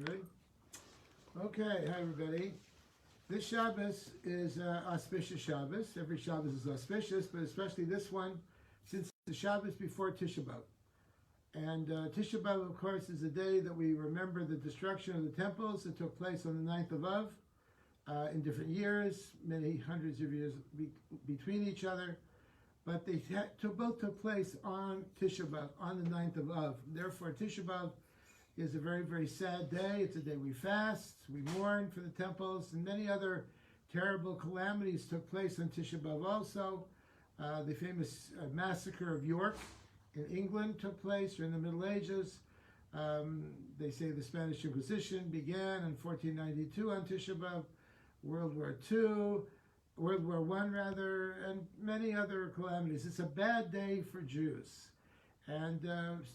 Ready? Okay, hi everybody. This Shabbos is auspicious Shabbos. Every Shabbos is auspicious, but especially this one, since the Shabbos before Tisha B'Av. And Tisha B'Av, of course, is the day that we remember the destruction of the temples that took place on the 9th of Av in different years, many hundreds of years between each other. But they both took place on Tisha B'Av, on the 9th of Av. Therefore, Tisha B'Av is a very, very sad day. It's a day we fast, we mourn for the temples, and many other terrible calamities took place on Tisha B'Av also. The famous massacre of York in England took place during the Middle Ages. They say the Spanish Inquisition began in 1492 on Tisha B'Av, World War I rather, and many other calamities. It's a bad day for Jews. And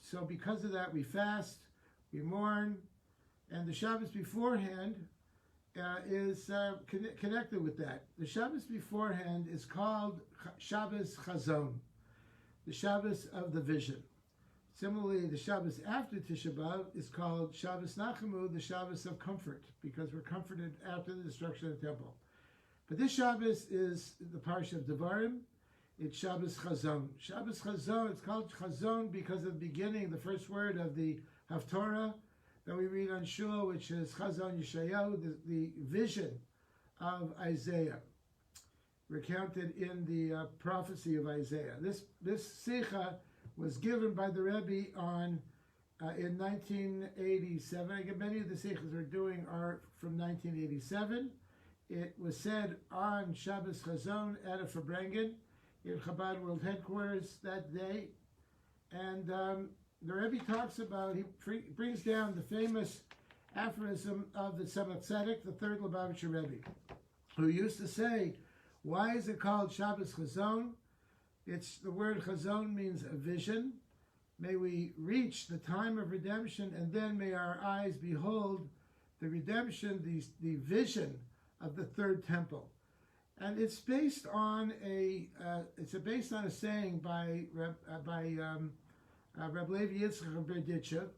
so because of that, we fast, we mourn, and the Shabbos beforehand is connected with that. The Shabbos beforehand is called Shabbos Chazon, the Shabbos of the vision. Similarly, the Shabbos after Tisha B'Av is called Shabbos Nachamu, the Shabbos of comfort, because we're comforted after the destruction of the temple. But this Shabbos is the Parsha of Devarim. It's Shabbos Chazon. Shabbos Chazon, it's called Chazon because of the beginning, the first word of the Haftorah that we read on Shul, which is Chazon Yeshayahu, the vision of Isaiah, recounted in the prophecy of Isaiah. This Sikha was given by the Rebbe in 1987. I guess many of the Sikhs we're doing are from 1987. It was said on Shabbos Chazon at a Fabrengen in Chabad World Headquarters that day. And the Rebbe talks about, he brings down the famous aphorism of the Tzemach Tzedek, the third Lubavitcher Rebbe, who used to say, why is it called Shabbos Chazon? The word Chazon means a vision. May we reach the time of redemption, and then may our eyes behold the redemption, the vision of the third temple. And it's based on a saying by Rabbi Moishe Leider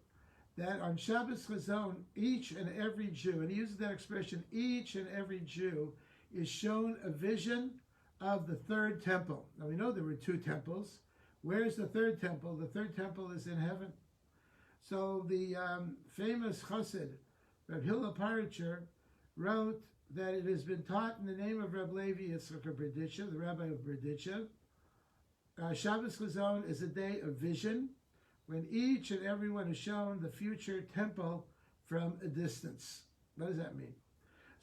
that on Shabbos Chazon, each and every Jew, and he uses that expression, each and every Jew is shown a vision of the third temple. Now we know there were two temples. Where's the third temple? The third temple is in heaven. So the famous chassid, Rabbi Hillel Paritcher, wrote that it has been taught in the name of Rabbi Levi Yitzchak of Berditchev, the rabbi of Berditchev. Shabbos Chazon is a day of vision, when each and everyone is shown the future temple from a distance. What does that mean?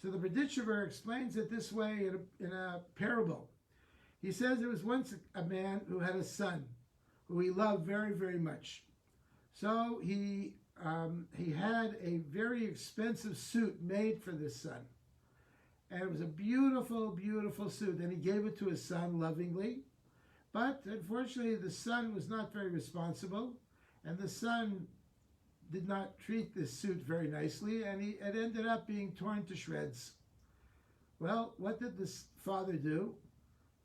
So the Berditchever explains it this way in a parable. He says there was once a man who had a son who he loved very, very much. So he had a very expensive suit made for this son. And it was a beautiful, beautiful suit. And he gave it to his son lovingly. But unfortunately, the son was not very responsible. And the son did not treat this suit very nicely. And it ended up being torn to shreds. Well, what did this father do?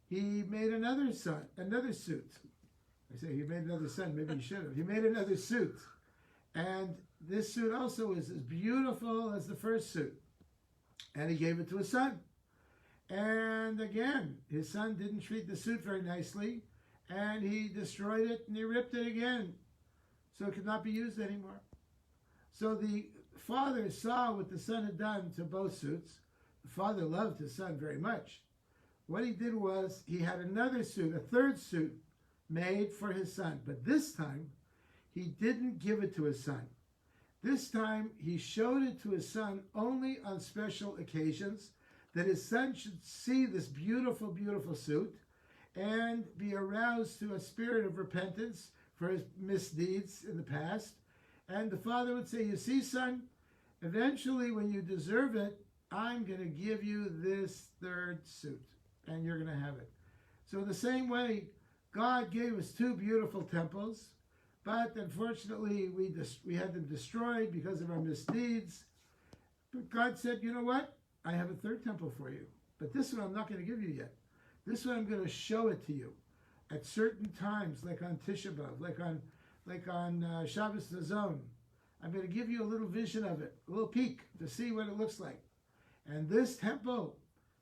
He made another suit. I say he made another son. Maybe he should have. He made another suit. And this suit also was as beautiful as the first suit. And he gave it to his son. And again, his son didn't treat the suit very nicely. And he destroyed it and he ripped it again. So it could not be used anymore. So the father saw what the son had done to both suits. The father loved his son very much. What he did was he had another suit, a third suit, made for his son. But this time, he didn't give it to his son. This time, he showed it to his son only on special occasions, that his son should see this beautiful, beautiful suit and be aroused to a spirit of repentance for his misdeeds in the past. And the father would say, you see, son, eventually when you deserve it, I'm going to give you this third suit, and you're going to have it. So in the same way, God gave us two beautiful temples, but unfortunately we had them destroyed because of our misdeeds. But God said, you know what? I have a third temple for you. But this one I'm not going to give you yet. This one I'm going to show it to you at certain times, like on Tisha B'Av, like on Shabbos Chazon. I'm going to give you a little vision of it, a little peek to see what it looks like. And this temple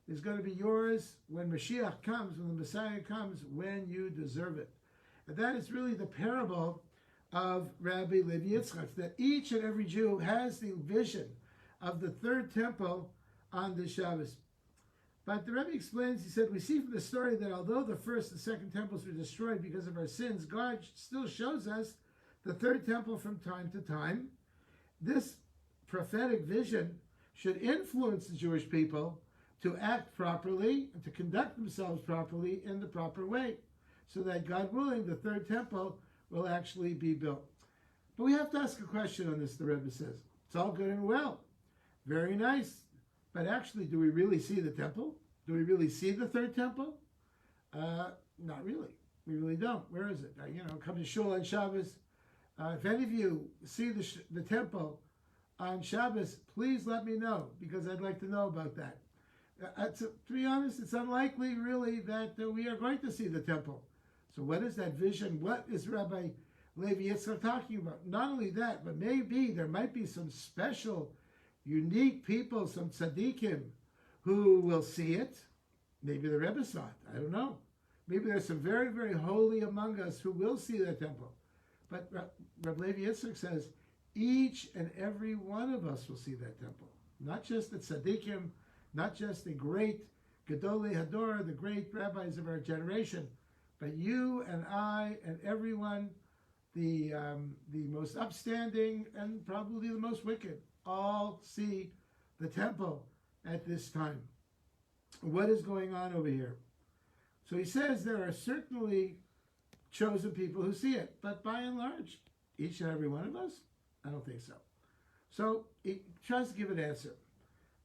is going to be yours when Mashiach comes, when the Messiah comes, when you deserve it. And that is really the parable of Rabbi Levi Yitzchak, that each and every Jew has the vision of the third temple on the Shabbos. But the Rebbe explains, he said, we see from the story that although the first and second temples were destroyed because of our sins, God still shows us the third temple from time to time. This prophetic vision should influence the Jewish people to act properly and to conduct themselves properly in the proper way, so that, God willing, the third temple will actually be built. But we have to ask a question on this, the Rebbe says. It's all good and well. Very nice. But actually, do we really see the temple? Do we really see the third temple? Not really. We really don't. Where is it? Come to Shul on Shabbos. If any of you see the temple on Shabbos, please let me know, because I'd like to know about that. To be honest, it's unlikely, really, that we are going to see the temple. So what is that vision? What is Rabbi Levi Yitzchak talking about? Not only that, but maybe there might be some special, unique people, some tzaddikim, who will see it. Maybe the Rebbe saw it. I don't know. Maybe there's some very, very holy among us who will see that temple. But Rabbi Levi Yitzchak says, each and every one of us will see that temple. Not just the tzaddikim, not just the great Gedolei Hador, the great rabbis of our generation, but you and I and everyone, the most upstanding and probably the most wicked, all see the temple at this time. What is going on over here? So he says there are certainly chosen people who see it, but by and large, each and every one of us, I don't think so. So he tries to give an answer.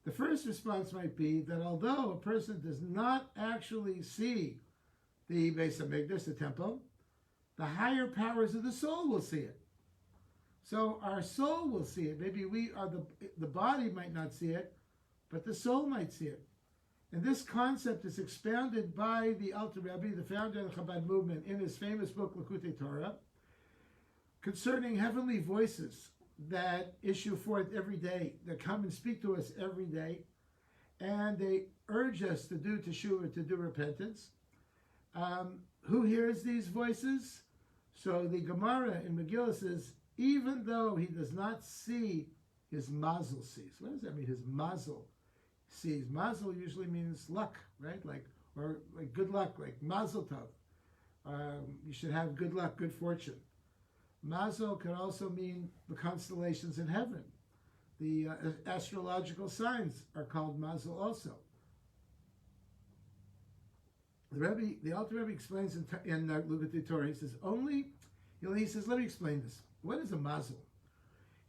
The first response might be that although a person does not actually see the Beis HaMikdash, the temple, the higher powers of the soul will see it. So our soul will see it. Maybe the body might not see it, but the soul might see it. And this concept is expounded by the Alter Rebbe, the founder of the Chabad movement, in his famous book, Likutei Torah, concerning heavenly voices that issue forth every day, that come and speak to us every day, and they urge us to do teshuvah, to do repentance. Who hears these voices? So the Gemara in Megillah says, even though he does not see, his mazel sees. What does that mean? His mazel sees. Mazel usually means luck, right? Or good luck, like mazel tov. You should have good luck, good fortune. Mazel can also mean the constellations in heaven. The astrological signs are called mazel also. The Alter Rebbe explains in Lubavitcher Rebbe, he says, let me explain this. What is a mazel?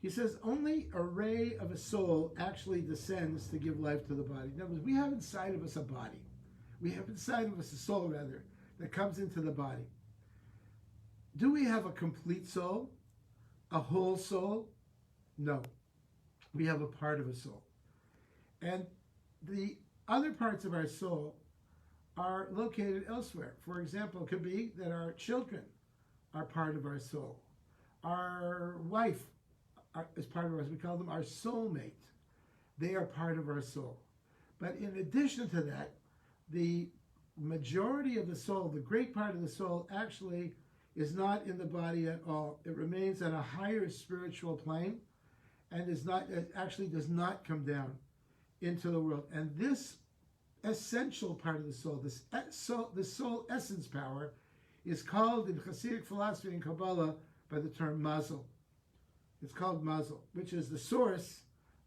He says, only a ray of a soul actually descends to give life to the body. In other words, we have inside of us a body. We have inside of us a soul, rather, that comes into the body. Do we have a complete soul? A whole soul? No. We have a part of a soul. And the other parts of our soul are located elsewhere. For example, it could be that our children are part of our soul. Our wife is part of us. We call them our soulmate. They are part of our soul. But in addition to that, the majority of the soul, the great part of the soul, actually is not in the body at all. It remains on a higher spiritual plane and actually does not come down into the world. And this essential part of the soul, the soul essence power, is called in Hasidic philosophy and Kabbalah by the term mazel. It's called mazel, which is the source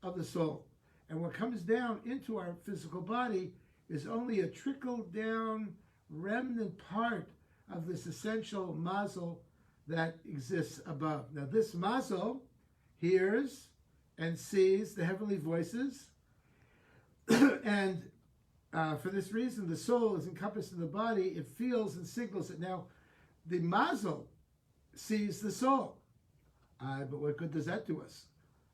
of the soul. And what comes down into our physical body is only a trickle-down remnant part of this essential mazel that exists above. Now this mazel hears and sees the heavenly voices, and for this reason, the soul is encompassed in the body. It feels and signals it. Now, the mazel sees the soul. But what good does that do us?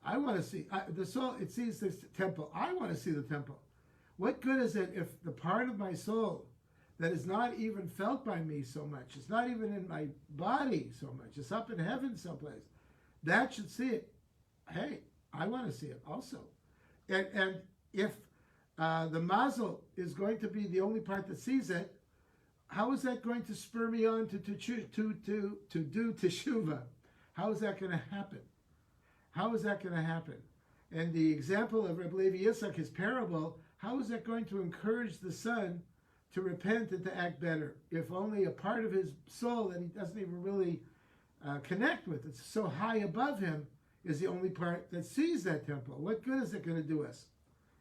I want to see the soul. It sees this temple. I want to see the temple. What good is it if the part of my soul that is not even felt by me so much, it's not even in my body so much, it's up in heaven someplace, that should see it? hey, I want to see it also. And if the mazel is going to be the only part that sees it, how is that going to spur me on to do teshuvah? How is that going to happen? How is that going to happen? And the example of Rabbi Levi Yitzchak, his parable, how is that going to encourage the son to repent and to act better? If only a part of his soul that he doesn't even really connect with, it's so high above him, is the only part that sees that temple. What good is it going to do us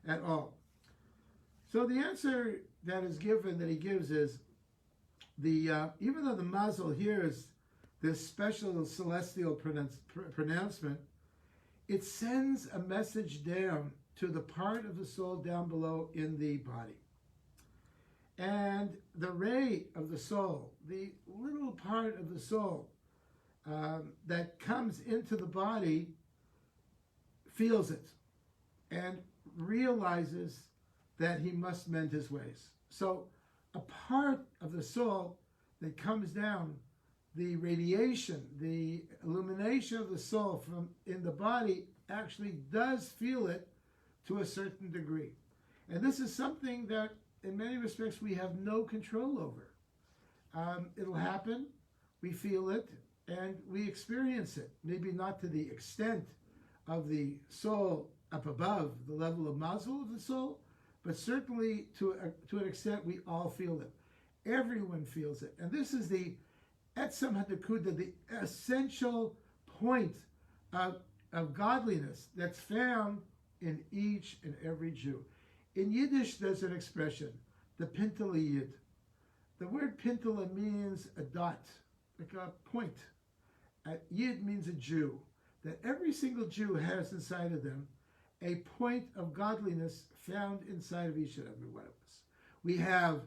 at all? So the answer that is given, that he gives, is even though the mazel hears this special celestial pronouncement, it sends a message down to the part of the soul down below in the body. And the ray of the soul, the little part of the soul that comes into the body, feels it and realizes that he must mend his ways. So a part of the soul that comes down, the radiation, the illumination of the soul from in the body actually does feel it to a certain degree. And this is something that in many respects we have no control over. It'll happen, we feel it, and we experience it. Maybe not to the extent of the soul up above, the level of mazel of the soul, but certainly to an extent we all feel it. Everyone feels it. And this is the etzem hadekuda, the essential point of godliness that's found in each and every Jew. In Yiddish, there's an expression, the pintele yid. The word pintele means a dot, like a point. Yid means a Jew. That every single Jew has inside of them a point of godliness found inside of each and every one of us. We have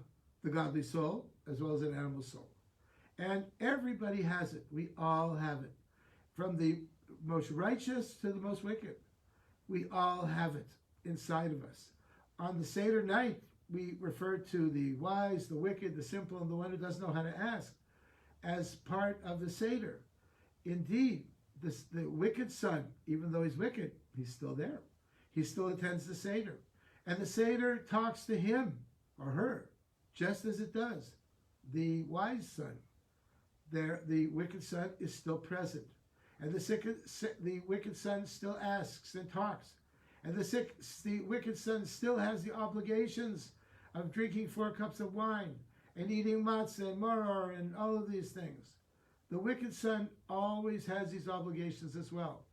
the godly soul as well as an animal soul. And everybody has it. We all have it. From the most righteous to the most wicked. We all have it inside of us. On the Seder night, we refer to the wise, the wicked, the simple, and the one who doesn't know how to ask as part of the Seder. Indeed, the wicked son, even though he's wicked, he's still there. He still attends the Seder. And the Seder talks to him or her, just as it does the wise son. The wicked son is still present. And the wicked son still asks and talks. And the wicked son still has the obligations of drinking 4 cups of wine and eating matzah and maror and all of these things. The wicked son always has these obligations as well.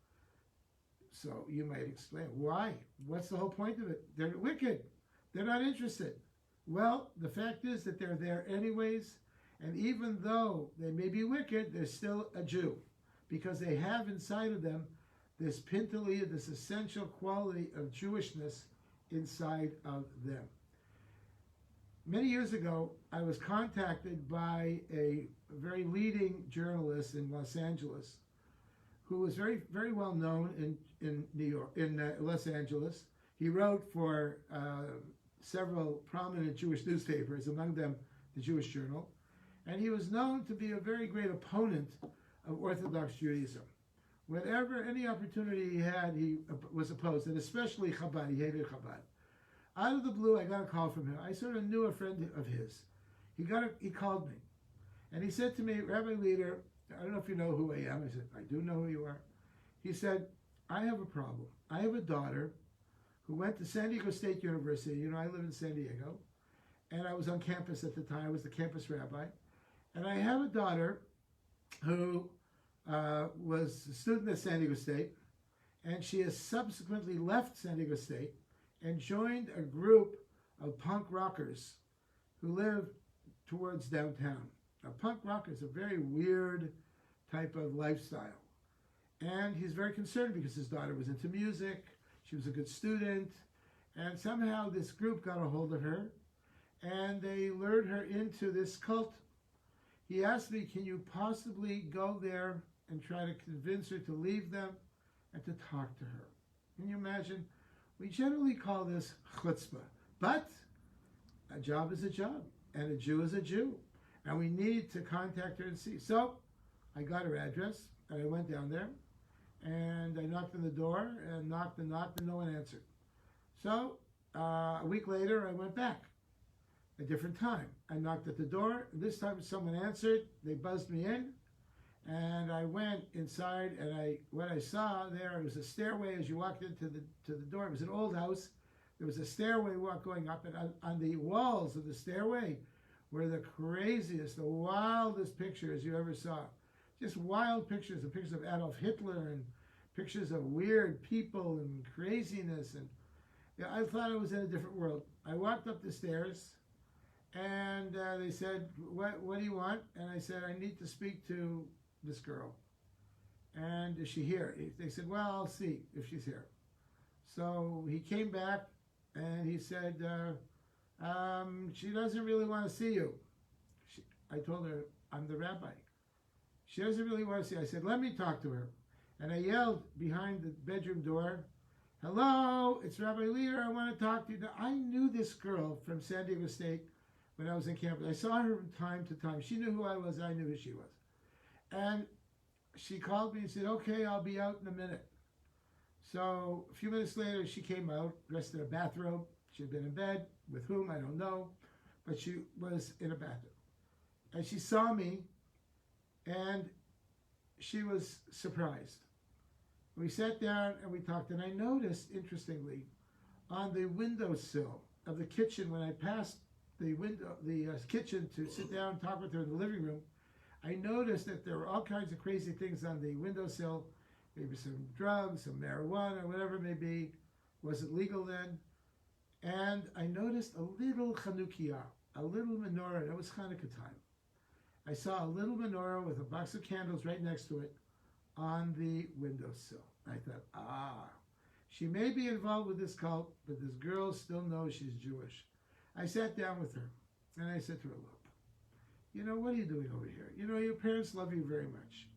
So you might explain, why? What's the whole point of it? They're wicked. They're not interested. Well, the fact is that they're there anyways, and even though they may be wicked, they're still a Jew, because they have inside of them this pintele, this essential quality of Jewishness inside of them. Many years ago, I was contacted by a very leading journalist in Los Angeles, who was very, very well known in New York, in Los Angeles. He wrote for several prominent Jewish newspapers, among them the Jewish Journal, and he was known to be a very great opponent of Orthodox Judaism. Whenever any opportunity he had, he was opposed, and especially Chabad. He hated Chabad. Out of the blue, I got a call from him. I sort of knew a friend of his. He called me, and he said to me, Rabbi Leider, I don't know if you know who I am. I said, I do know who you are. He said, I have a problem. I have a daughter who went to San Diego State University. You know, I live in San Diego, and I was on campus at the time. I was the campus rabbi. And I have a daughter who was a student at San Diego State, and she has subsequently left San Diego State and joined a group of punk rockers who live towards downtown. Now, punk rock is a very weird type of lifestyle. And he's very concerned because his daughter was into music, she was a good student, and somehow this group got a hold of her, and they lured her into this cult. He asked me, can you possibly go there and try to convince her to leave them and to talk to her? Can you imagine? We generally call this chutzpah, but a job is a job, and a Jew is a Jew, and we need to contact her and see. So I got her address, and I went down there, And I knocked on the door and knocked and knocked, and no one answered. So a week later, I went back. A different time. I knocked at the door. This time someone answered. They buzzed me in. And I went inside, and what I saw there was a stairway as you walked into the door. It was an old house. There was a stairway going up, and on the walls of the stairway were the craziest, the wildest pictures you ever saw. Just wild pictures, and pictures of Adolf Hitler, and pictures of weird people and craziness. And yeah, I thought I was in a different world. I walked up the stairs, and they said, what do you want? And I said, I need to speak to this girl. And is she here? They said, well, I'll see if she's here. So he came back, and he said, she doesn't really want to see you. I told her, I'm the rabbi. She doesn't really want to see you. I said, let me talk to her. And I yelled behind the bedroom door, hello, it's Rabbi Leider. I want to talk to you. Now, I knew this girl from San Diego State when I was in campus. I saw her from time to time. She knew who I was. I knew who she was. And she called me and said, okay, I'll be out in a minute. So a few minutes later, she came out, dressed in a bathrobe. She had been in bed. With whom, I don't know. But she was in a bathrobe. And she saw me, and she was surprised. We sat down and we talked, and I noticed, interestingly, on the windowsill of the kitchen, when I passed the kitchen to sit down and talk with her in the living room, I noticed that there were all kinds of crazy things on the windowsill, maybe some drugs, some marijuana, whatever it may be. Wasn't legal then. And I noticed a little Chanukiah, a little menorah. That was Hanukkah time. I saw a little menorah with a box of candles right next to it on the windowsill. I thought, she may be involved with this cult, but this girl still knows she's Jewish. I sat down with her, and I said to her, look, what are you doing over here? Your parents love you very much,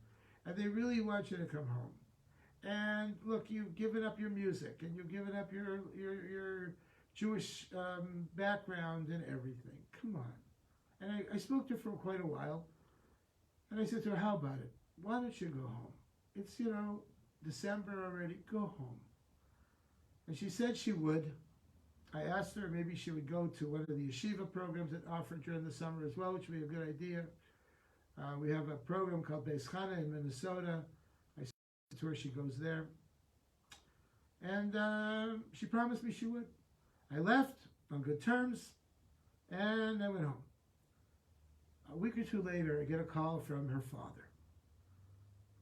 and they really want you to come home. And look, you've given up your music, and you've given up your Jewish background and everything. Come on. And I spoke to her for quite a while, and I said to her, how about it? Why don't you go home? It's, December already. Go home. And she said she would. I asked her maybe she would go to one of the yeshiva programs that offered during the summer as well, which would be a good idea. We have a program called Beis Chana in Minnesota. I said to her she goes there. And she promised me she would. I left on good terms, and I went home. A week or two later, I get a call from her father.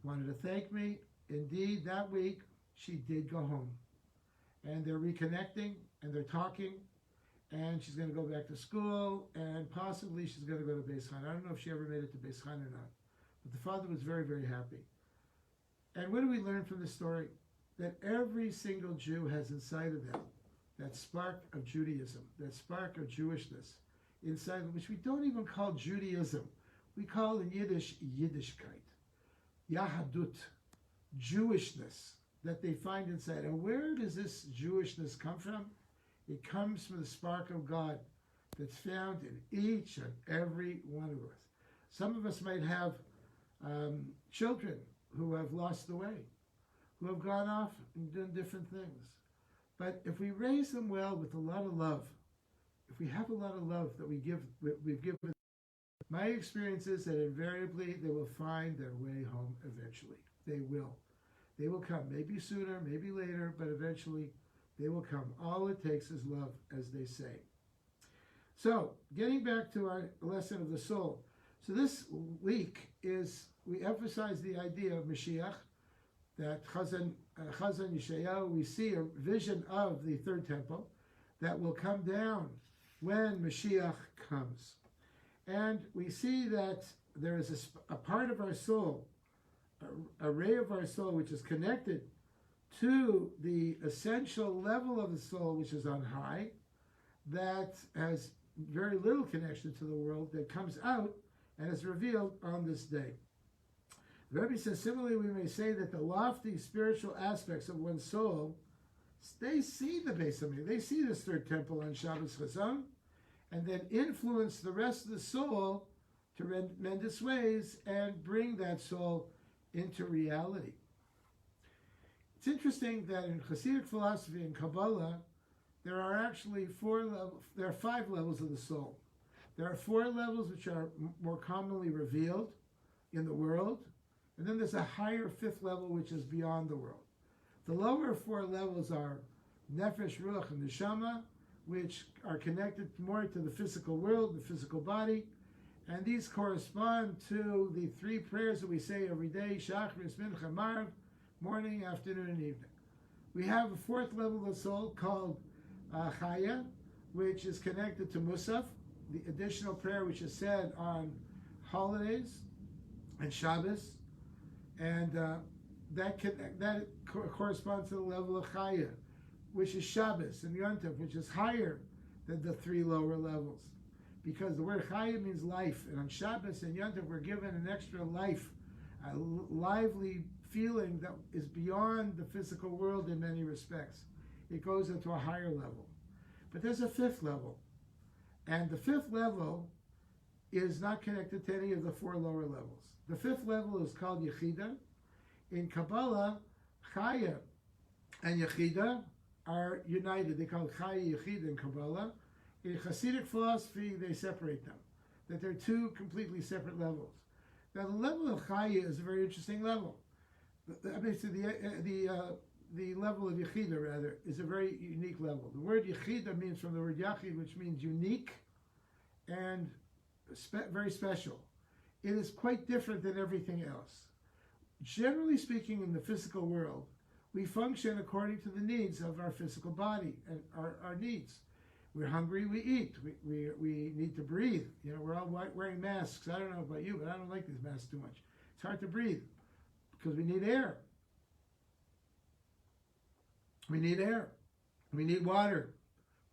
Wanted to thank me. Indeed, that week, she did go home. And they're reconnecting, and they're talking, and she's going to go back to school, and possibly she's going to go to Beis Chana. I don't know if she ever made it to Beis Chana or not. But the father was very, very happy. And what do we learn from this story? That every single Jew has inside of them that spark of Judaism, that spark of Jewishness, inside of which we don't even call Judaism. We call in Yiddish, Yiddishkeit, Yahadut, Jewishness that they find inside. And where does this Jewishness come from? It comes from the spark of God that's found in each and every one of us. Some of us might have children who have lost the way, who have gone off and done different things. But if we raise them well with a lot of love, if we have a lot of love that we've given, my experience is that invariably they will find their way home eventually. They will. They will come, maybe sooner, maybe later, but eventually they will come. All it takes is love, as they say. So, getting back to our lesson of the soul. So this week we emphasize the idea of Mashiach, that Chazan Yeshayahu, we see a vision of the third temple that will come down when Mashiach comes. And we see that there is a part of our soul, a ray of our soul, which is connected to the essential level of the soul, which is on high, that has very little connection to the world, that comes out and is revealed on this day. The Rebbe says, similarly, we may say that the lofty spiritual aspects of one's soul, they see the Beis Hamikdash, they see this third temple on Shabbos Chazon, and then influence the rest of the soul to tremendous ways and bring that soul into reality. It's interesting that in Hasidic philosophy and Kabbalah, there are actually there are 5 levels of the soul. There are 4 levels which are more commonly revealed in the world, and then there's a higher 5th level which is beyond the world. The lower 4 levels are Nefesh, Ruach, and Neshama, which are connected more to the physical world, the physical body, and these correspond to the 3 prayers that we say every day, Shachris, Mincha, Marv, morning, afternoon, and evening. We have a 4th level of the soul called Chaya, which is connected to Musaf, the additional prayer which is said on holidays and Shabbos, and that corresponds to the level of Chaya, which is Shabbos and Yom Tov, which is higher than the 3 lower levels. Because the word Chaya means life, and on Shabbos and Yom Tov we're given an extra life, a lively feeling that is beyond the physical world in many respects. It goes into a higher level. But there's a 5th level, and the 5th level is not connected to any of the 4 lower levels. The 5th level is called Yechida. In Kabbalah, Chaya and Yechida are united. They call it Chaya Yechida in Kabbalah. In Hasidic philosophy, they separate them, that they're 2 completely separate levels. Now, the level of Chaya is a very interesting level. The level of Yechida, rather, is a very unique level. The word Yechida means from the word Yachid, which means unique and very special. It is quite different than everything else. Generally speaking, in the physical world, we function according to the needs of our physical body and our needs. We're hungry, we eat. We need to breathe. We're all wearing masks. I don't know about you, but I don't like these masks too much. It's hard to breathe because we need air. We need air. We need water.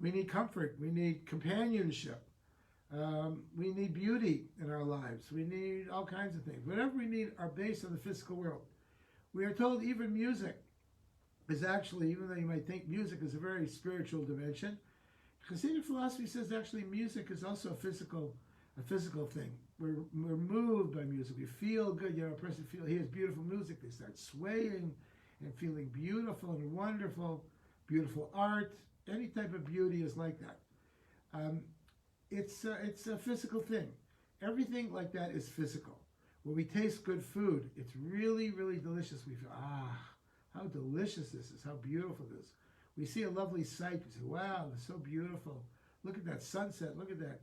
We need comfort. We need companionship. We need beauty in our lives. We need all kinds of things. Whatever we need are based on the physical world. We are told even music is actually, even though you might think music is a very spiritual dimension, Hasidic philosophy says actually music is also a physical thing. We're moved by music. We feel good. A person hears beautiful music, they start swaying and feeling beautiful and wonderful. Beautiful art, any type of beauty is like that. It's a physical thing. Everything like that is physical. When we taste good food, it's really, really delicious. We feel, how delicious this is, how beautiful it is. We see a lovely sight, we say, wow, it's so beautiful. Look at that sunset, look at that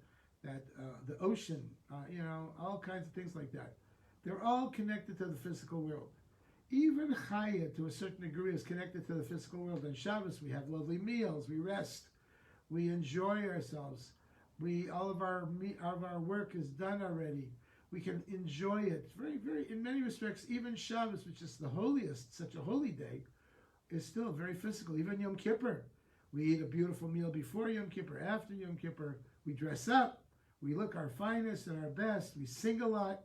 the ocean, all kinds of things like that. They're all connected to the physical world. Even Chaya, to a certain degree, is connected to the physical world. On Shabbos, we have lovely meals, we rest, we enjoy ourselves. All of our work is done already. We can enjoy it. Very, very, in many respects, even Shabbos, which is the holiest, such a holy day, is still very physical. Even Yom Kippur, we eat a beautiful meal before Yom Kippur, after Yom Kippur. We dress up, we look our finest and our best, we sing a lot,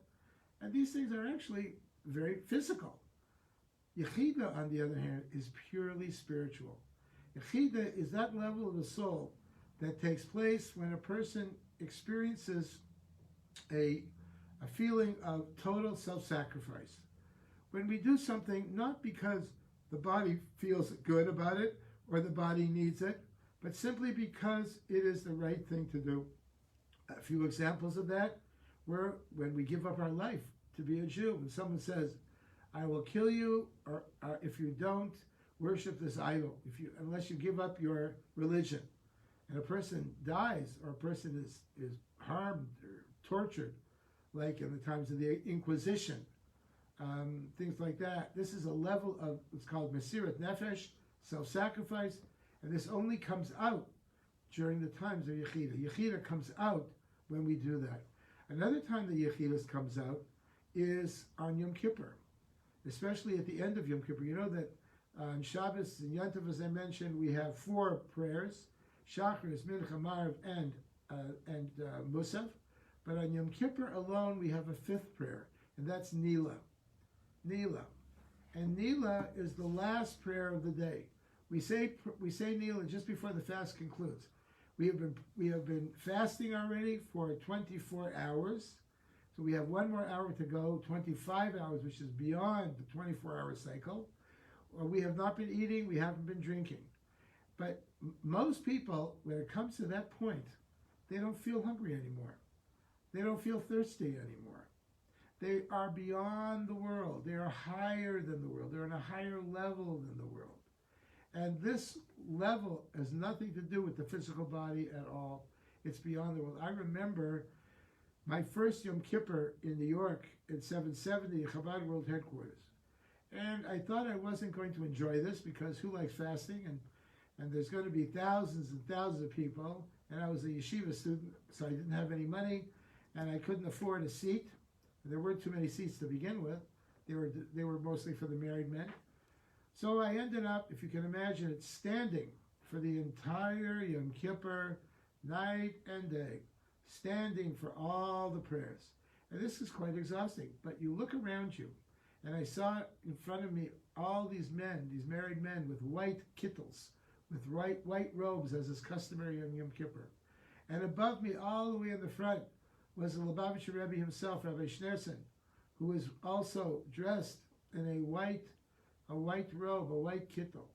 and these things are actually very physical. Yechida, on the other hand, is purely spiritual. Yechida is that level of the soul that takes place when a person experiences a feeling of total self-sacrifice. When we do something, not because the body feels good about it or the body needs it, but simply because it is the right thing to do. A few examples of that were when we give up our life to be a Jew. When someone says, I will kill you, or if you don't worship this idol, unless you give up your religion. And a person dies, or a person is harmed or tortured, like in the times of the Inquisition, things like that. This is a level of what's called Mesirat Nefesh, self-sacrifice, and this only comes out during the times of Yechida. Yechida comes out when we do that. Another time that Yechida comes out is on Yom Kippur, especially at the end of Yom Kippur. You know that on Shabbos and Yom Tov, as I mentioned, we have 4 prayers, Shacharis, Mincha, Marv, and Musaf. But on Yom Kippur alone, we have a 5th prayer, and that's Nila. Nila. And Nila is the last prayer of the day. We say Nila just before the fast concludes. We have been fasting already for 24 hours. So we have 1 more hour to go, 25 hours, which is beyond the 24-hour cycle. we have not been eating, we haven't been drinking. But most people, when it comes to that point, they don't feel hungry anymore. They don't feel thirsty anymore. They are beyond the world. They are higher than the world. They're on a higher level than the world. And this level has nothing to do with the physical body at all. It's beyond the world. I remember my first Yom Kippur in New York in 770 at Chabad World Headquarters. And I thought I wasn't going to enjoy this because who likes fasting? And there's going to be thousands and thousands of people. And I was a yeshiva student, so I didn't have any money, and I couldn't afford a seat. There weren't too many seats to begin with. They were mostly for the married men. So I ended up, if you can imagine it, standing for the entire Yom Kippur, night and day, standing for all the prayers. And this is quite exhausting. But you look around you, and I saw in front of me all these men, these married men with white kittles, with white robes, as is customary on Yom Kippur. And above me, all the way in the front, was the Lubavitcher Rebbe himself, Rabbi Schneerson, who was also dressed in a white robe, a white kittel.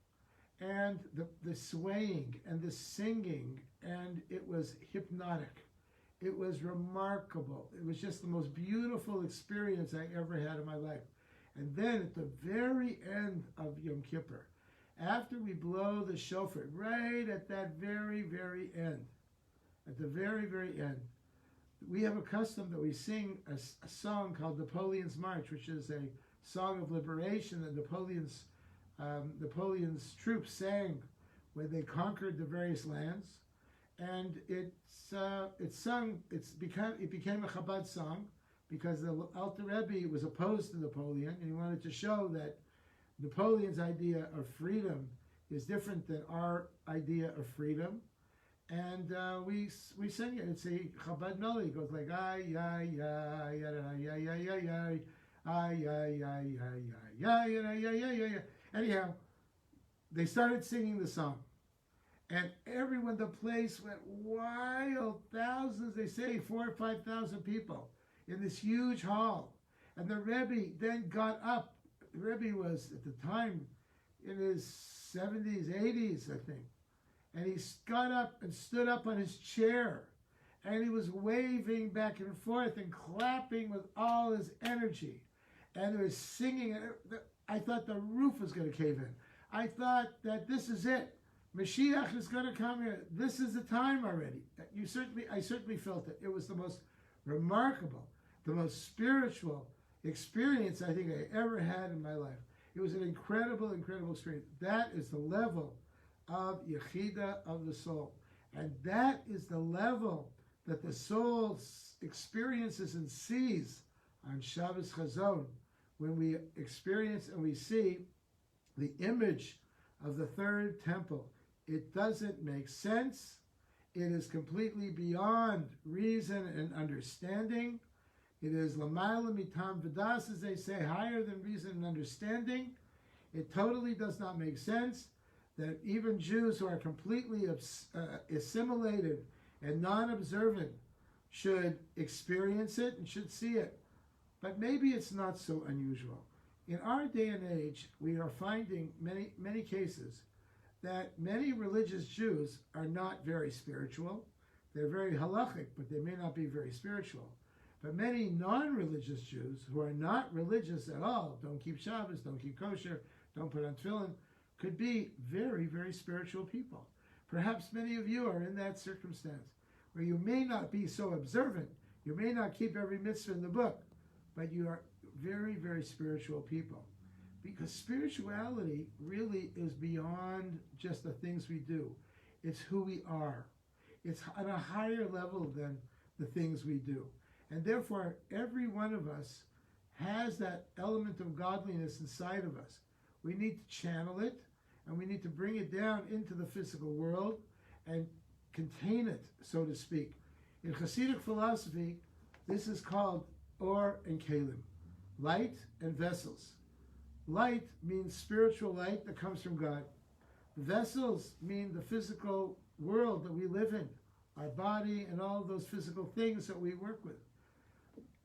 And the swaying and the singing, and it was hypnotic. It was remarkable. It was just the most beautiful experience I ever had in my life. And then at the very end of Yom Kippur, after we blow the shofar, right at that very, very end, at the very, very end, we have a custom that we sing a song called Napoleon's March, which is a song of liberation that Napoleon's troops sang when they conquered the various lands. And it became a Chabad song because the Alter Rebbe was opposed to Napoleon, and he wanted to show that Napoleon's idea of freedom is different than our idea of freedom. And we sing it. It's a Chabad melody. It goes like ay ay ay ay ay ay ay ay ay ay ay ay. Anyhow, they started singing the song, and everyone, the place went wild. Thousands, they say 4,000 or 5,000 people in this huge hall. And the Rebbe then got up. The Rebbe was at the time in his 70s, 80s, I think. And he got up and stood up on his chair, and he was waving back and forth and clapping with all his energy. And he was singing, and I thought the roof was going to cave in. I thought that this is it. Mashiach is going to come here. This is the time already. I certainly felt it. It was the most remarkable, the most spiritual experience I think I ever had in my life. It was an incredible, incredible experience. That is the level of Yechida of the soul. And that is the level that the soul experiences and sees on Shabbos Chazon, when we experience and we see the image of the third temple. It doesn't make sense. It is completely beyond reason and understanding. It is Lamayla Mitam Vadas, as they say, higher than reason and understanding. It totally does not make sense that even Jews who are completely assimilated and non-observant should experience it and should see it. But maybe it's not so unusual. In our day and age, we are finding many cases that many religious Jews are not very spiritual. They're very halachic, but they may not be very spiritual. But many non-religious Jews who are not religious at all, don't keep Shabbos, don't keep kosher, don't put on tefillin, could be very, very spiritual people. Perhaps many of you are in that circumstance where you may not be so observant, you may not keep every mitzvah in the book, but you are very, very spiritual people. Because spirituality really is beyond just the things we do. It's who we are. It's on a higher level than the things we do. And therefore, every one of us has that element of godliness inside of us. We need to channel it, and we need to bring it down into the physical world and contain it, so to speak. In Hasidic philosophy, this is called or and kalim, light and vessels. Light means spiritual light that comes from God. Vessels mean the physical world that we live in, our body and all of those physical things that we work with.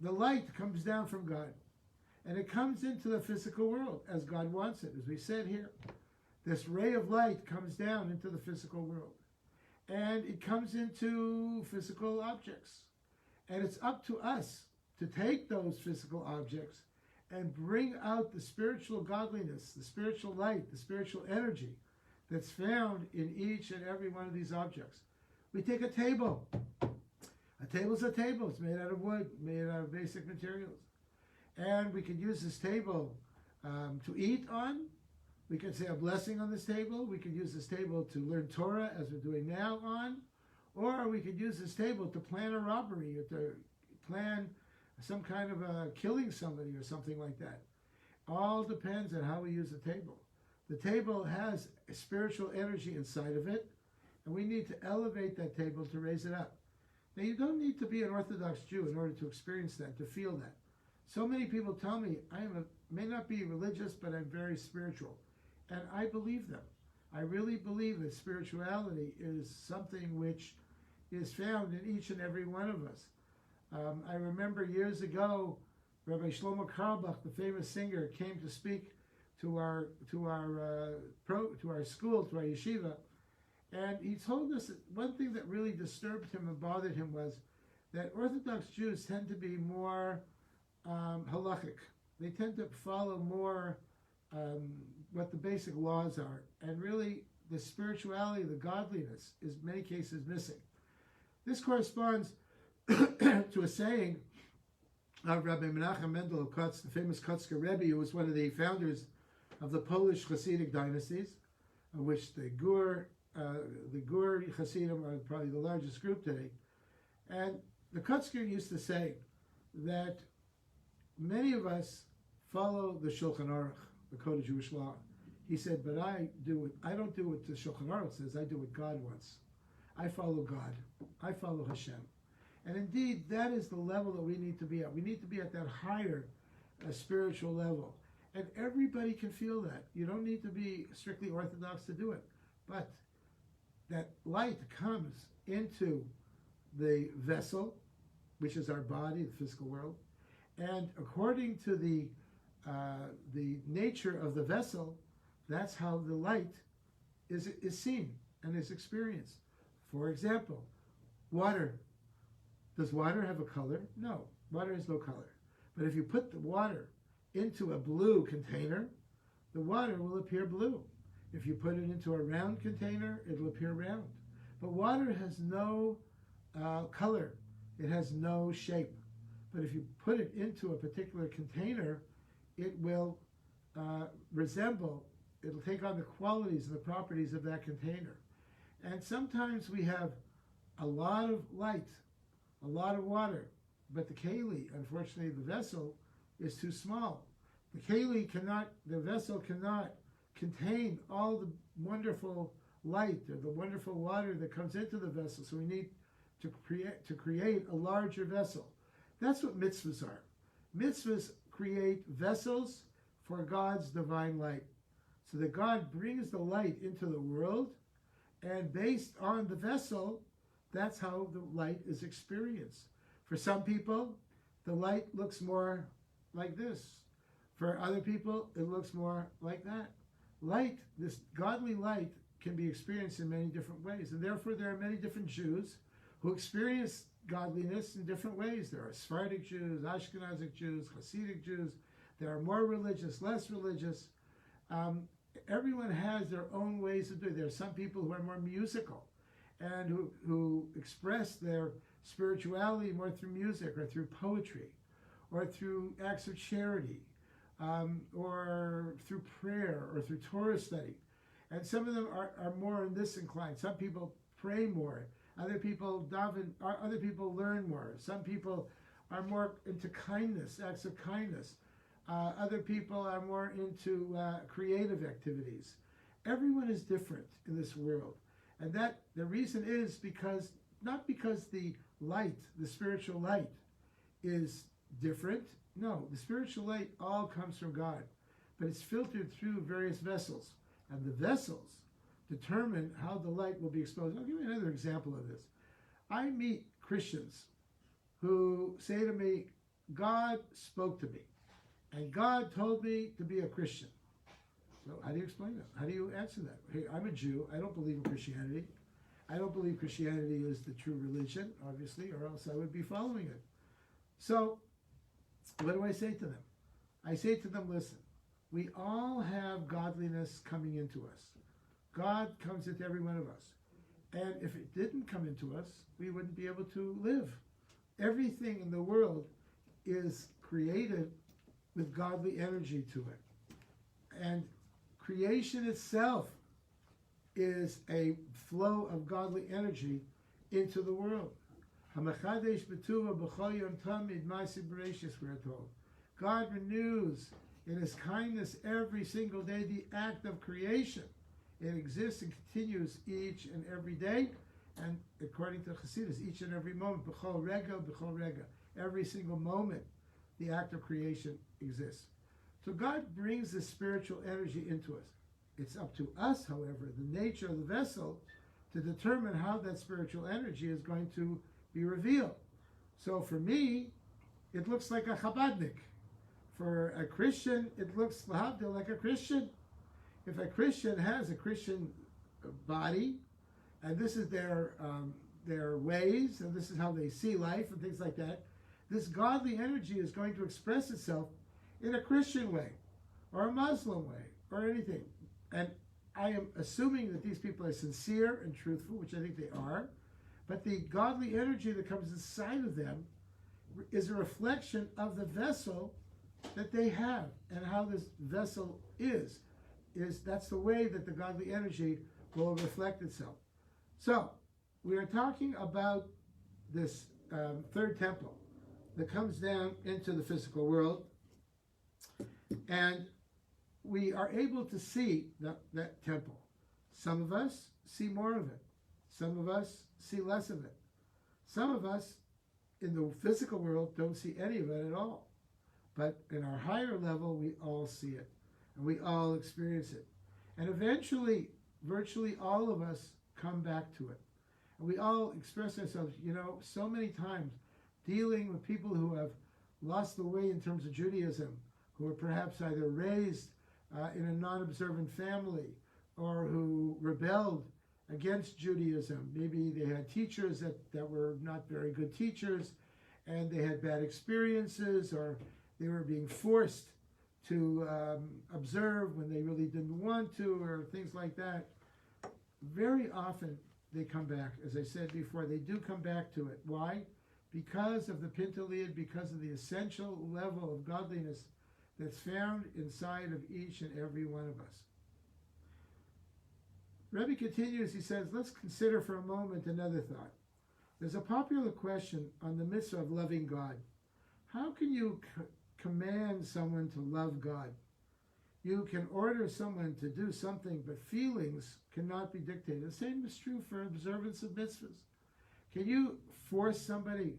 The light comes down from God. And it comes into the physical world as God wants it, as we said here. This ray of light comes down into the physical world. And it comes into physical objects. And it's up to us to take those physical objects and bring out the spiritual godliness, the spiritual light, the spiritual energy that's found in each and every one of these objects. We take a table. A table's a table. It's made out of wood, made out of basic materials. And we could use this table to eat on. We could say a blessing on this table. We could use this table to learn Torah, as we're doing now, on. Or we could use this table to plan a robbery or to plan some kind of killing somebody or something like that. All depends on how we use the table. The table has a spiritual energy inside of it, and we need to elevate that table to raise it up. Now, you don't need to be an Orthodox Jew in order to experience that, to feel that. So many people tell me, may not be religious, but I'm very spiritual. And I believe them. I really believe that spirituality is something which is found in each and every one of us. I remember years ago, Rabbi Shlomo Carlebach, the famous singer, came to speak to our school, to our yeshiva, and he told us that one thing that really disturbed him and bothered him was that Orthodox Jews tend to be more halachic. They tend to follow more what the basic laws are, and really the spirituality, the godliness, is in many cases missing. This corresponds to a saying of Rabbi Menachem Mendel of Kotz, the famous Kotzker Rebbe, who was one of the founders of the Polish Hasidic dynasties, of which the Gur Hasidim are probably the largest group today. And the Kotzker used to say that many of us follow the Shulchan Aruch, the Code of Jewish Law. He said, but I don't do what the Shulchan Aruch says, I do what God wants. I follow God. I follow Hashem. And indeed, that is the level that we need to be at. We need to be at that higher spiritual level. And everybody can feel that. You don't need to be strictly Orthodox to do it. But that light comes into the vessel, which is our body, the physical world. And according to the nature of the vessel, that's how the light is seen and is experienced. For example, water. Does water have a color? No, water has no color. But if you put the water into a blue container, the water will appear blue. If you put it into a round container, it'll appear round. But water has no color. It has no shape. But if you put it into a particular container, it will it'll take on the qualities and the properties of that container. And sometimes we have a lot of light, a lot of water, but the keli, unfortunately, the vessel is too small. The vessel cannot contain all the wonderful light or the wonderful water that comes into the vessel. So we need to create a larger vessel. That's what mitzvahs are. Mitzvahs create vessels for God's divine light, so that God brings the light into the world, and based on the vessel, that's how the light is experienced. For some people, the light looks more like this. For other people, it looks more like that. Light, this godly light, can be experienced in many different ways. And therefore, there are many different Jews who experience godliness in different ways. There are Sephardic Jews, Ashkenazic Jews, Hasidic Jews. There are more religious, less religious. Everyone has their own ways of doing it. There are some people who are more musical and who express their spirituality more through music or through poetry or through acts of charity or through prayer or through Torah study. And some of them are more in this inclined. Some people pray more. Other people daven. Other people learn more. Some people are more into kindness, acts of kindness. Other people are more into creative activities. Everyone is different in this world. And that the reason is not because the light, the spiritual light, is different. No, the spiritual light all comes from God. But it's filtered through various vessels. And the vessels determine how the light will be exposed. I'll give you another example of this. I meet Christians who say to me, God spoke to me. and God told me to be a Christian. So how do you explain that? How do you answer that? Hey, I'm a Jew. I don't believe in Christianity. I don't believe Christianity is the true religion, obviously, or else I would be following it. So what do I say to them? I say to them, listen, we all have godliness coming into us. God comes into every one of us. And if it didn't come into us, we wouldn't be able to live. Everything in the world is created with godly energy to it. And creation itself is a flow of godly energy into the world. We're told. God renews in His kindness every single day the act of creation. It exists and continues each and every day, and according to Chassidus, each and every moment, b'chol rega, b'chol rega, every single moment, the act of creation exists. So God brings this spiritual energy into us. It's up to us, however, the nature of the vessel, to determine how that spiritual energy is going to be revealed. So for me, it looks like a Chabadnik. For a Christian, it looks lahavdil like a Christian. If a Christian has a Christian body, and this is their ways, and this is how they see life, and things like that, this godly energy is going to express itself in a Christian way, or a Muslim way, or anything. And I am assuming that these people are sincere and truthful, which I think they are, but the godly energy that comes inside of them is a reflection of the vessel that they have, and how this vessel is that's the way that the godly energy will reflect itself. So we are talking about this third temple that comes down into the physical world, and we are able to see that temple. Some of us see more of it. Some of us see less of it. Some of us in the physical world don't see any of it at all. But in our higher level, we all see it, and we all experience it. And eventually, virtually all of us come back to it. And we all express ourselves, so many times, dealing with people who have lost the way in terms of Judaism, who are perhaps either raised in a non-observant family, or who rebelled against Judaism. Maybe they had teachers that were not very good teachers, and they had bad experiences, or they were being forced to observe when they really didn't want to, or things like that. Very often they come back. As I said before, they do come back to it. Why? Because of the Pintaliad, because of the essential level of godliness that's found inside of each and every one of us. Rebbe continues, he says, let's consider for a moment another thought. There's a popular question on the mitzvah of loving God. How can you command someone to love God? You can order someone to do something, but feelings cannot be dictated. The same is true for observance of mitzvahs. Can you force somebody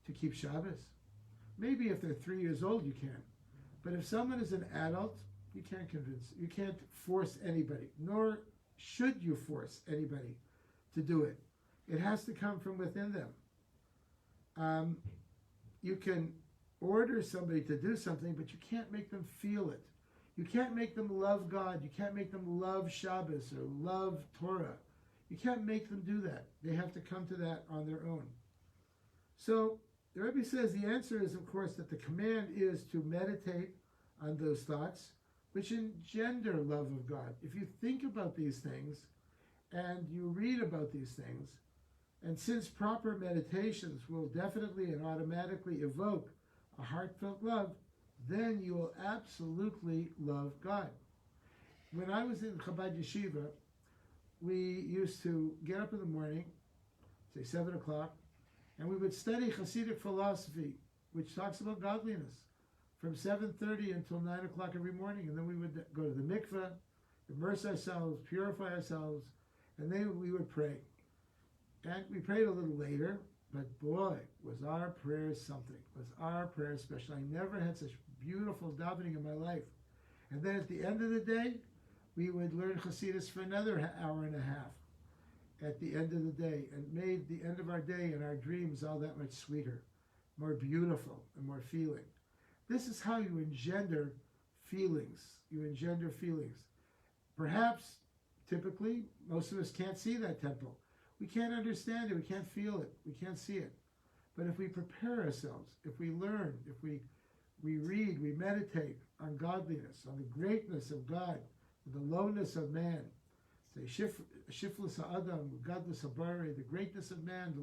to keep Shabbos? Maybe if they're 3 years old, you can. But if someone is an adult, you can't convince. You can't force anybody, nor should you force anybody to do it. It has to come from within them. You can order somebody to do something, but you can't make them feel it. You can't make them love God. You can't make them love Shabbos or love Torah. You can't make them do that. They have to come to that on their own. So the Rebbe says the answer is, of course, that the command is to meditate on those thoughts which engender love of God. If you think about these things and you read about these things, and since proper meditations will definitely and automatically evoke a heartfelt love, then you will absolutely love God. When I was in Chabad Yeshiva, we used to get up in the morning, say 7 o'clock, and we would study Hasidic philosophy, which talks about godliness, from 7:30 until 9 o'clock every morning. And then we would go to the mikveh, immerse ourselves, purify ourselves, and then we would pray. And we prayed a little later, but boy, was our prayer something. Was our prayer special. I never had such beautiful davening in my life. And then at the end of the day, we would learn Hasidus for another hour and a half at the end of the day, and made the end of our day and our dreams all that much sweeter, more beautiful, and more feeling. This is how you engender feelings. You engender feelings. Perhaps, typically, most of us can't see that temple. We can't understand it. We can't feel it. We can't see it. But if we prepare ourselves, if we learn, if we read, we meditate on godliness, on the greatness of God, the lowness of man, say shiflus ha'adam, gadlus ha'bari, the greatness of man,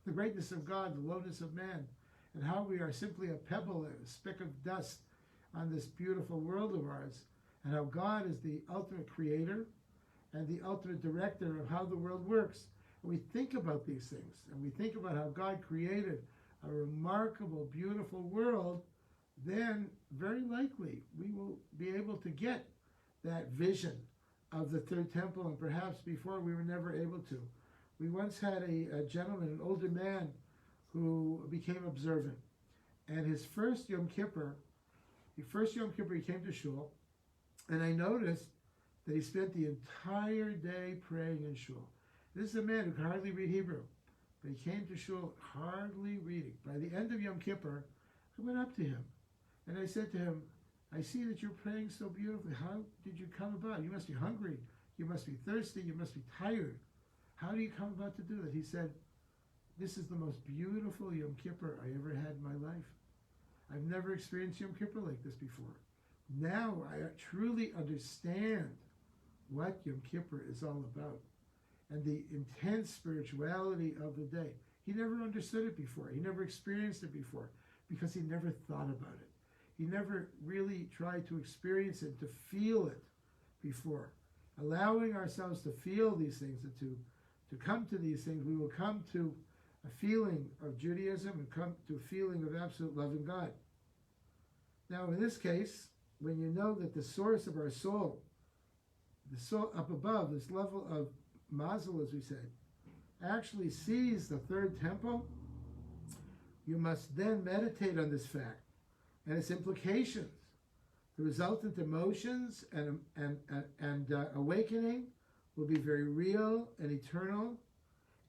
the greatness of God, the lowness of man, and how we are simply a pebble, a speck of dust on this beautiful world of ours, and how God is the ultimate creator and the ultimate director of how the world works. And we think about these things, and we think about how God created a remarkable, beautiful world, then very likely we will be able to get that vision of the third temple, and perhaps before we were never able to. We once had a gentleman, an older man, who became observant. And his first Yom Kippur, he came to shul, and I noticed that he spent the entire day praying in shul. This is a man who could hardly read Hebrew, but he came to shul hardly reading. By the end of Yom Kippur, I went up to him, and I said to him, I see that you're praying so beautifully. How did you come about? You must be hungry. You must be thirsty. You must be tired. How do you come about to do that? He said, this is the most beautiful Yom Kippur I ever had in my life. I've never experienced Yom Kippur like this before. Now I truly understand what Yom Kippur is all about and the intense spirituality of the day. He never understood it before. He never experienced it before because he never thought about it. He never really tried to experience it, to feel it before. Allowing ourselves to feel these things and to come to these things, we will come to a feeling of Judaism and come to a feeling of absolute love in God. Now, in this case, when you know that the source of our soul, the soul up above, this level of mazel, as we said, actually sees the third temple, you must then meditate on this fact and its implications. The resultant emotions and awakening will be very real and eternal,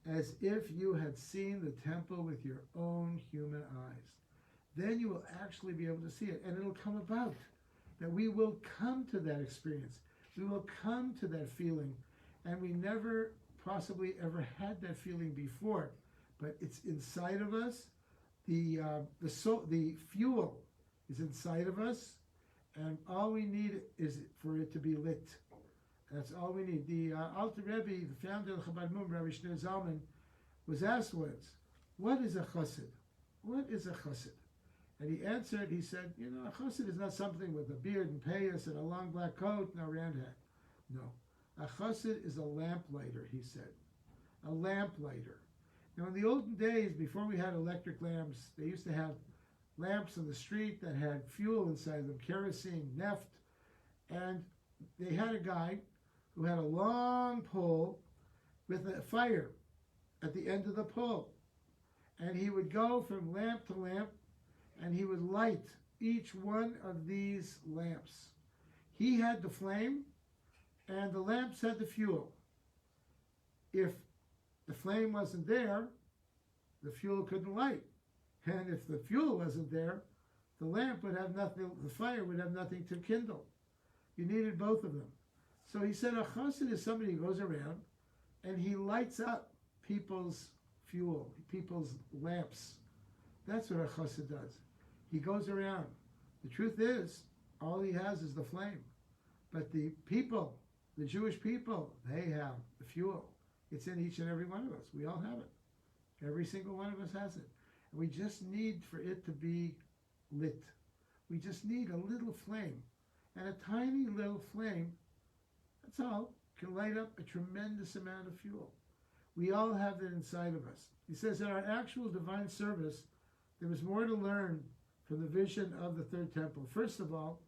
as if you had seen the temple with your own human eyes. Then you will actually be able to see it, and it'll come about that we will come to that experience. We will come to that feeling, and we never possibly ever had that feeling before, but it's inside of us. The fuel is inside of us, and all we need is for it to be lit. That's all we need. The Alter Rebbe, the founder of Chabad Mum, Rabbi Shneur Zalman, was asked once, what is a chassid? What is a chassid? And he answered, he said, a chassid is not something with a beard and payas and a long black coat and a round hat. No. A chassid is a lamplighter, he said. A lamplighter. Now, in the olden days, before we had electric lamps, they used to have lamps on the street that had fuel inside them, kerosene, neft, and they had a guy who had a long pole with a fire at the end of the pole. And he would go from lamp to lamp, and he would light each one of these lamps. He had the flame, and the lamps had the fuel. If the flame wasn't there, the fuel couldn't light. And if the fuel wasn't there, the lamp would have nothing, the fire would have nothing to kindle. You needed both of them. So he said a chassid is somebody who goes around and he lights up people's fuel, people's lamps. That's what a chassid does. He goes around. The truth is, all he has is the flame. But the people, the Jewish people, they have the fuel. It's in each and every one of us. We all have it. Every single one of us has it. And we just need for it to be lit. We just need a little flame. And a tiny little flame, that's all, can light up a tremendous amount of fuel. We all have that inside of us. He says in our actual divine service, there was more to learn from the vision of the third temple. First of all,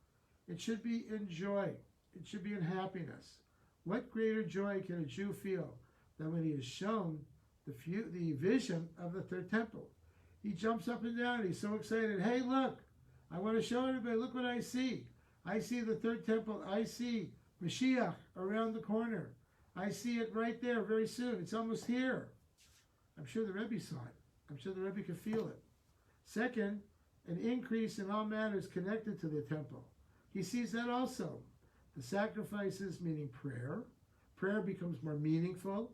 it should be in joy. It should be in happiness. What greater joy can a Jew feel than when he is shown the vision of the third temple? He jumps up and down. He's so excited. Hey, look, I want to show everybody. Look what I see. I see the third temple. I see Mashiach around the corner. I see it right there very soon. It's almost here. I'm sure the Rebbe saw it. I'm sure the Rebbe could feel it. Second, an increase in all matters connected to the temple. He sees that also. The sacrifices, meaning prayer. Prayer becomes more meaningful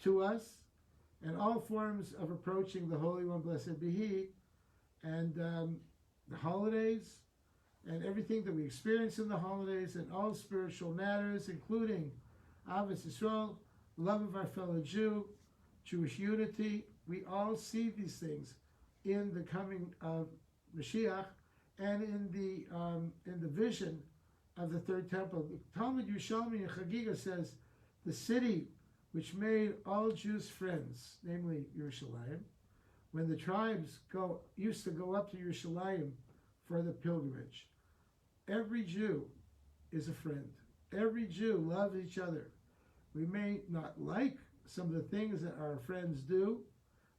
to us, and all forms of approaching the Holy One, blessed be He, and the holidays, and everything that we experience in the holidays, and all spiritual matters, including A'Havat Israel, love of our fellow Jew, Jewish unity. We all see these things in the coming of Mashiach and in the vision of the third temple. The Talmud Yerushalmi in Chagiga says, the city which made all Jews friends, namely Yerushalayim, when the tribes used to go up to Yerushalayim for the pilgrimage. Every Jew is a friend. Every Jew loves each other. We may not like some of the things that our friends do,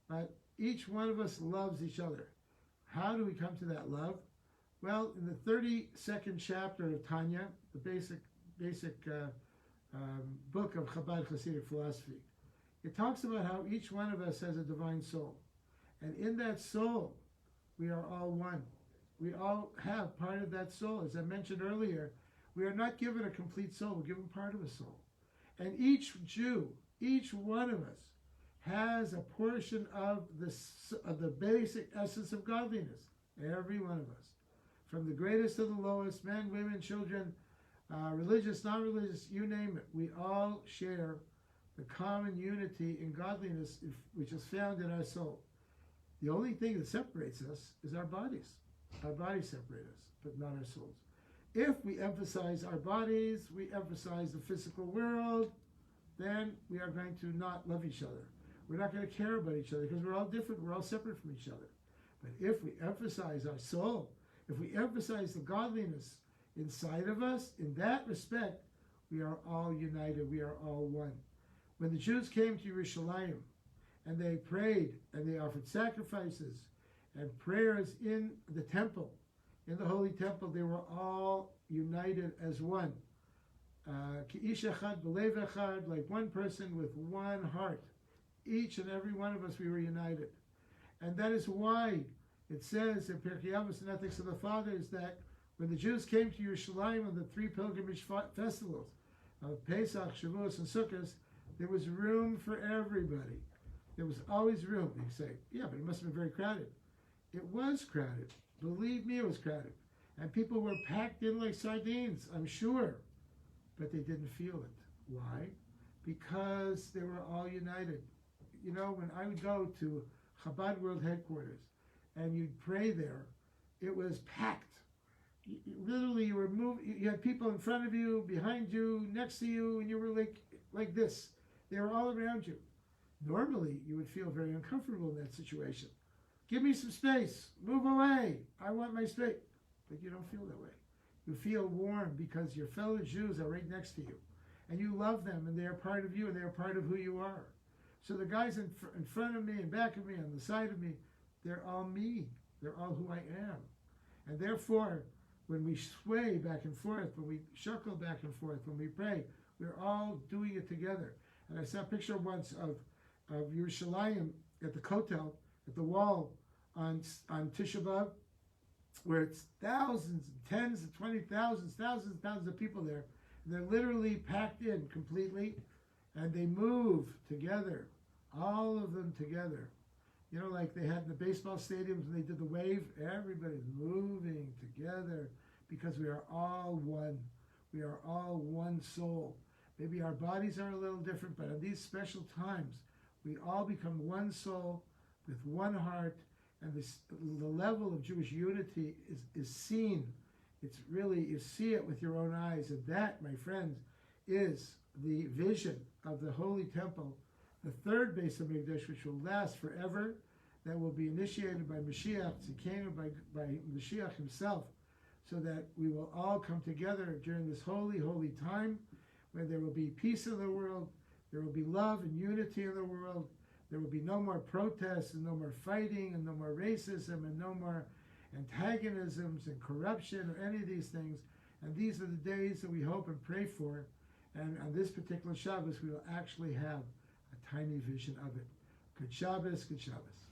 but each one of us loves each other. How do we come to that love? Well, in the 32nd chapter of Tanya, the basic book of Chabad Hasidic philosophy, it talks about how each one of us has a divine soul. And in that soul, we are all one. We all have part of that soul. As I mentioned earlier, we are not given a complete soul, we're given part of a soul. And each Jew, each one of us, has a portion of the basic essence of godliness. Every one of us. From the greatest to the lowest, men, women, children, religious, non-religious, you name it. We all share the common unity in godliness which is found in our soul. The only thing that separates us is our bodies. Our bodies separate us, but not our souls. If we emphasize our bodies, we emphasize the physical world, then we are going to not love each other. We're not going to care about each other because we're all different, we're all separate from each other. But if we emphasize our soul, if we emphasize the godliness inside of us, in that respect, we are all united, we are all one. When the Jews came to Yerushalayim, and they prayed, and they offered sacrifices and prayers in the temple, in the holy temple, they were all united as one. Ki'ish echad b'lev echad, like one person with one heart. Each and every one of us, we were united. And that is why it says in Pirkei Avos, in Ethics of the Fathers, that when the Jews came to Yerushalayim on the three pilgrimage festivals of Pesach, Shavuos, and Sukkot, there was room for everybody. There was always room. You say, yeah, but it must have been very crowded. It was crowded. Believe me, it was crowded. And people were packed in like sardines, I'm sure. But they didn't feel it. Why? Because they were all united. You know, when I would go to Chabad World Headquarters and you'd pray there, it was packed. Literally, you were moving. You had people in front of you, behind you, next to you, and you were like this. They were all around you. Normally, you would feel very uncomfortable in that situation. Give me some space. Move away. I want my space. But you don't feel that way. You feel warm because your fellow Jews are right next to you. And you love them, and they are part of you, and they are part of who you are. So the guys in front of me, and back of me, on the side of me, they're all me. They're all who I am. And therefore, when we sway back and forth, when we shuckle back and forth, when we pray, we're all doing it together. And I saw a picture once of Yerushalayim at the Kotel, at the wall on Tisha B'Av, where it's thousands, tens of 20,000, thousands of people there. And they're literally packed in completely, and they move together, all of them together. You know, like they had in the baseball stadiums when they did the wave, everybody's moving together because we are all one. We are all one soul. Maybe our bodies are a little different, but at these special times, we all become one soul with one heart, and the level of Jewish unity is seen. It's really, you see it with your own eyes, and that, my friends, is the vision of the Holy Temple, the third Beis HaMikdash, which will last forever, that will be initiated by Mashiach, Tzidkenu, by Mashiach himself, so that we will all come together during this holy, holy time, where there will be peace in the world, there will be love and unity in the world, there will be no more protests and no more fighting and no more racism and no more antagonisms and corruption or any of these things. And these are the days that we hope and pray for. And on this particular Shabbos, we will actually have a tiny vision of it. Good Shabbos, good Shabbos.